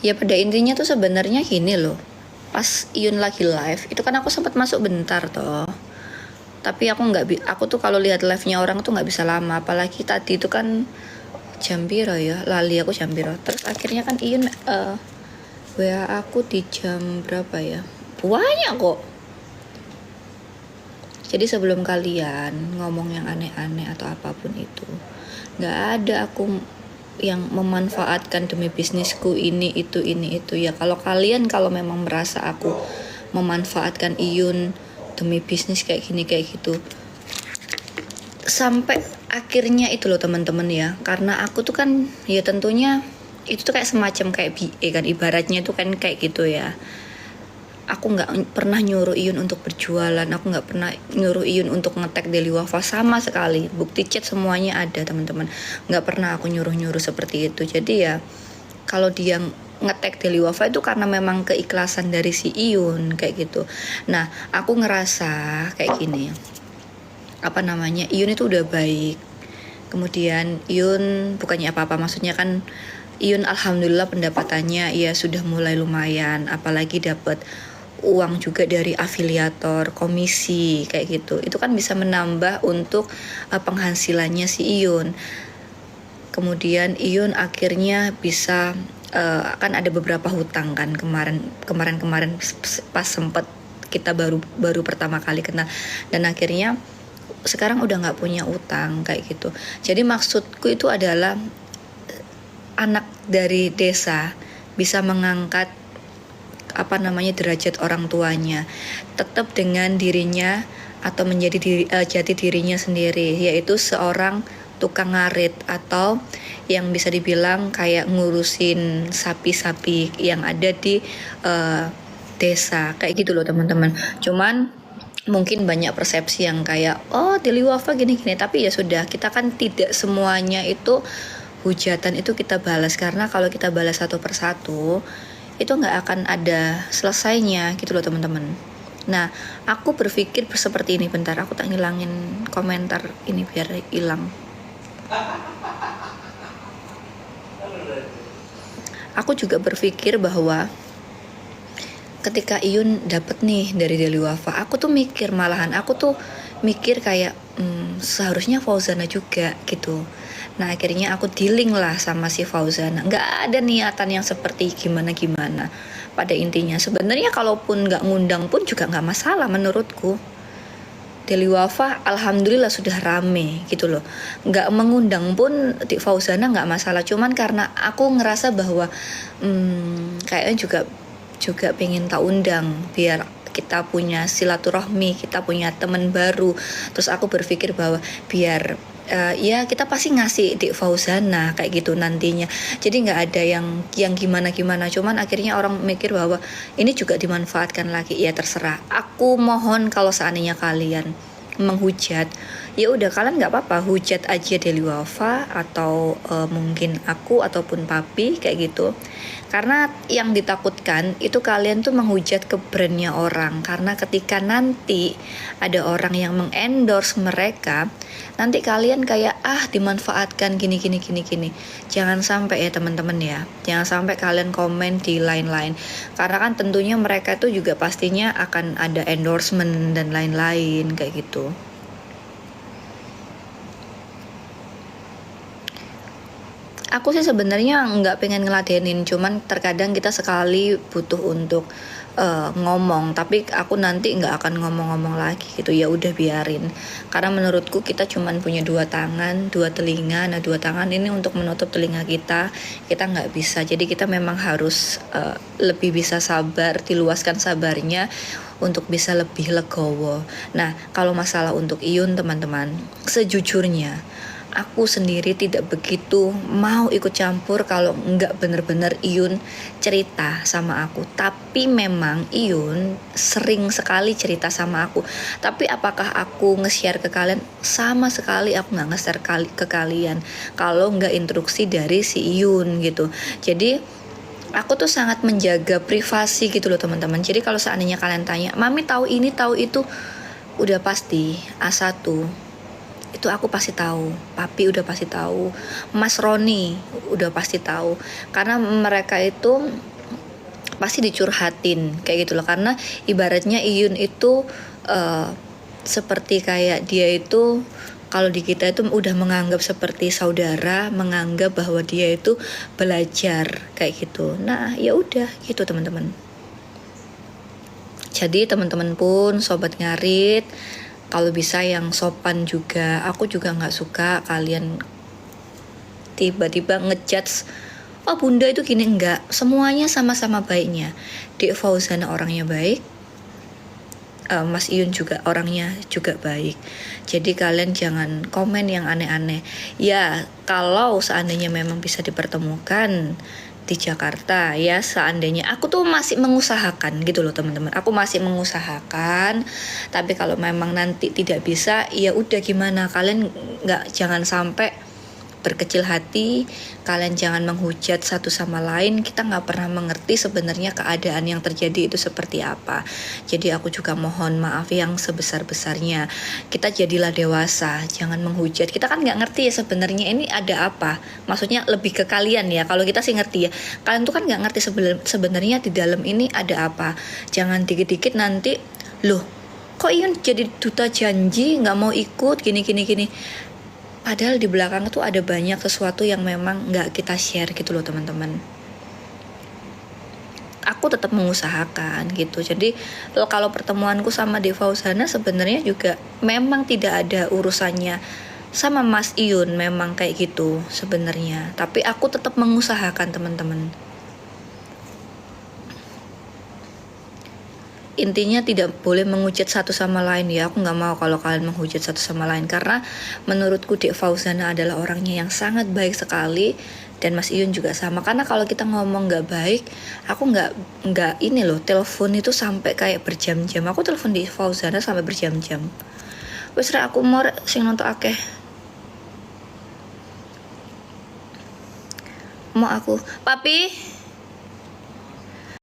Ya pada intinya tuh sebenarnya gini loh. Pas Iyun lagi live, itu kan aku sempat masuk bentar toh. Tapi aku tuh kalau lihat live-nya orang tuh nggak bisa lama, apalagi tadi itu kan jam piro ya, lali aku jam piro. Terus akhirnya kan Iyun WA aku di jam berapa ya? Banyak kok. Jadi sebelum kalian ngomong yang aneh-aneh atau apapun itu, nggak ada aku yang memanfaatkan demi bisnisku ini itu ya. Kalau memang merasa aku memanfaatkan Iyun demi bisnis kayak gini kayak gitu, sampai akhirnya itu loh teman-teman ya, karena aku tuh kan ya tentunya itu tuh kayak semacam kayak BA kan, ibaratnya tuh kan kayak gitu ya. Aku nggak pernah nyuruh Iyun untuk berjualan, aku nggak pernah nyuruh Iyun untuk ngetek Deli Wafa sama sekali. Bukti chat semuanya ada teman-teman, nggak pernah aku nyuruh-nyuruh seperti itu. Jadi ya kalau dia ngetek Deli Wafa itu karena memang keikhlasan dari si Iyun kayak gitu. Nah aku ngerasa kayak gini, apa namanya, Iyun itu udah baik. Kemudian Iyun bukannya apa-apa, maksudnya kan Iyun alhamdulillah pendapatannya ya sudah mulai lumayan, apalagi dapat uang juga dari afiliator, komisi kayak gitu. Itu kan bisa menambah untuk penghasilannya si Iyun. Kemudian Iyun akhirnya bisa kan ada beberapa hutang kan kemarin pas sempet kita baru pertama kali kenal, dan akhirnya sekarang udah nggak punya utang kayak gitu. Jadi maksudku itu adalah anak dari desa bisa mengangkat apa namanya derajat orang tuanya, tetap dengan dirinya atau menjadi jati dirinya sendiri, yaitu seorang tukang ngarit atau yang bisa dibilang kayak ngurusin sapi-sapi yang ada di desa kayak gitu loh teman-teman. Cuman mungkin banyak persepsi yang kayak oh Deli Wafa gini-gini, tapi ya sudah, kita kan tidak semuanya itu hujatan itu kita balas, karena kalau kita balas satu persatu itu nggak akan ada selesainya gitu loh teman-teman. Nah aku berpikir seperti ini, bentar aku tak ngilangin komentar ini biar hilang. Aku juga berpikir bahwa ketika Iyun dapet nih dari Deli Wafa, aku tuh mikir kayak seharusnya Fauzana juga gitu. Nah akhirnya aku dealing lah sama si Fauzana, nggak ada niatan yang seperti gimana-gimana. Pada intinya sebenarnya kalaupun nggak ngundang pun juga nggak masalah menurutku. Deli Wafa alhamdulillah sudah rame gitu loh, nggak mengundang pun di Fauzana nggak masalah. Cuman karena aku ngerasa bahwa kayaknya juga pengen tak undang biar kita punya silaturahmi, kita punya teman baru. Terus aku berpikir bahwa biar ya kita pasti ngasih di Fauzana kayak gitu nantinya. Jadi nggak ada yang gimana-gimana. Cuman akhirnya orang mikir bahwa ini juga dimanfaatkan lagi. Ya terserah. Aku mohon kalau seandainya kalian menghujat, ya udah kalian nggak apa-apa hujat aja Deli Wafa atau mungkin aku ataupun papi kayak gitu. Karena yang ditakutkan itu kalian tuh menghujat ke brandnya orang, karena ketika nanti ada orang yang mengendorse mereka, nanti kalian kayak dimanfaatkan gini. Jangan sampai ya teman-teman ya, jangan sampai kalian komen di lain-lain, karena kan tentunya mereka itu juga pastinya akan ada endorsement dan lain-lain kayak gitu. Aku sih sebenarnya nggak pengen ngeladenin, cuman terkadang kita sekali butuh untuk ngomong, tapi aku nanti nggak akan ngomong-ngomong lagi gitu, ya udah biarin. Karena menurutku kita cuman punya dua tangan, dua telinga. Nah dua tangan ini untuk menutup telinga kita nggak bisa. Jadi kita memang harus lebih bisa sabar, diluaskan sabarnya untuk bisa lebih legowo. Nah kalau masalah untuk Iyun teman-teman, sejujurnya aku sendiri tidak begitu mau ikut campur kalau nggak bener-bener Iyun cerita sama aku. Tapi memang Iyun sering sekali cerita sama aku. Tapi apakah aku nge-share ke kalian? Sama sekali aku nggak nge-share ke kalian kalau nggak instruksi dari si Iyun gitu. Jadi aku tuh sangat menjaga privasi gitu loh teman-teman. Jadi kalau seandainya kalian tanya, Mami tahu ini tahu itu, udah pasti A1 itu aku pasti tahu, Papi udah pasti tahu, Mas Roni udah pasti tahu, karena mereka itu pasti dicurhatin kayak gitu loh. Karena ibaratnya Iyun itu seperti kayak dia itu kalau di kita itu udah menganggap seperti saudara, menganggap bahwa dia itu belajar kayak gitu. Nah, ya udah gitu teman-teman. Jadi teman-teman pun sobat ngarit, kalau bisa yang sopan juga. Aku juga nggak suka kalian tiba-tiba ngejudge, oh bunda itu gini, enggak. Semuanya sama-sama baiknya. Dek Fauzana orangnya baik, Mas Iyun juga orangnya juga baik. Jadi kalian jangan komen yang aneh-aneh. Ya, kalau seandainya memang bisa dipertemukan di Jakarta, ya seandainya aku tuh masih mengusahakan gitu loh teman-teman. Aku masih mengusahakan. Tapi kalau memang nanti tidak bisa, ya udah gimana? Kalian jangan sampai berkecil hati, kalian jangan menghujat satu sama lain. Kita nggak pernah mengerti sebenarnya keadaan yang terjadi itu seperti apa. Jadi aku juga mohon maaf yang sebesar-besarnya. Kita jadilah dewasa, jangan menghujat. Kita kan nggak ngerti ya sebenarnya ini ada apa. Maksudnya lebih ke kalian ya. Kalau kita sih ngerti ya. Kalian tuh kan nggak ngerti sebenarnya di dalam ini ada apa. Jangan dikit-dikit nanti, loh kok Iyun jadi duta janji nggak mau ikut gini. Padahal di belakang itu ada banyak sesuatu yang memang nggak kita share gitu loh teman-teman. Aku tetap mengusahakan gitu. Jadi kalau pertemuanku sama Dek Fauzana sebenarnya juga memang tidak ada urusannya sama Mas Iyun, memang kayak gitu sebenarnya. Tapi aku tetap mengusahakan teman-teman. Intinya tidak boleh menghujat satu sama lain ya. Aku nggak mau kalau kalian menghujat satu sama lain, karena menurutku Dek Fauzana adalah orangnya yang sangat baik sekali, dan Mas Iyun juga sama. Karena kalau kita ngomong nggak baik, aku nggak ini loh, telepon itu sampai kayak berjam-jam. Aku telepon Dek Fauzana sampai berjam-jam. Wes aku mau sing nonton akeh. Mau aku, papi.